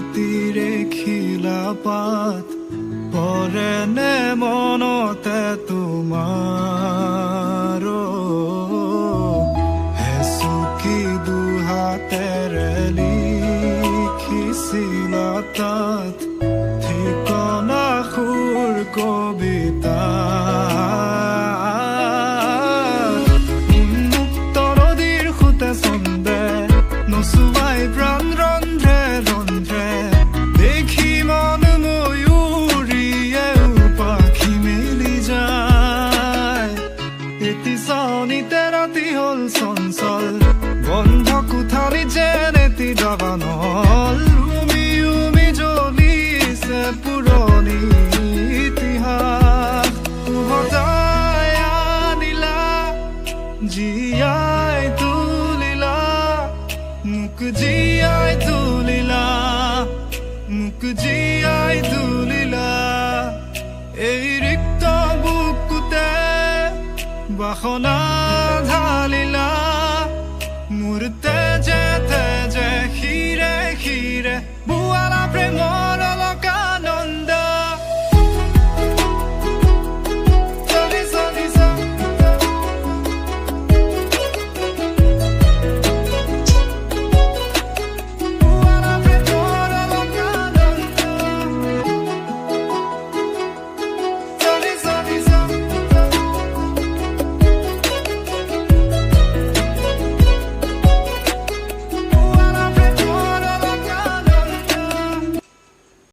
স্মৃতিৰে খিলা পাত পৰে নে মনতে তোমাৰ হেচুকি দুহাতেৰে লিখিছিলা তাত ঠিকনা সুৰ কবিতা উন্মুক্ত নদীৰ সুতে চন্দে নচুৱাই প্ৰাণ ৰন্ধ্ৰে ৰন্ধ্ৰে দেখি মন ময়ূৰীয়ে পাখি মেলি যায় এটি চাউনিতে ৰাতি হ'ল চঞ্চল বন্ধ কোঠালি যেন এটি দাবানল উমি উমি জ্বলিছে পুৰণি ইতিহাস উভতাই আনিলা জীয়াই তুলিলা মোক জীয়াই তুলিলা মোক জীয়াই তুলিলা এই ৰিক্ত বুকুতে বাসনা ঢালিলা মোৰ তেজে তেজে শিৰে শিৰে বোৱালা প্ৰেমৰ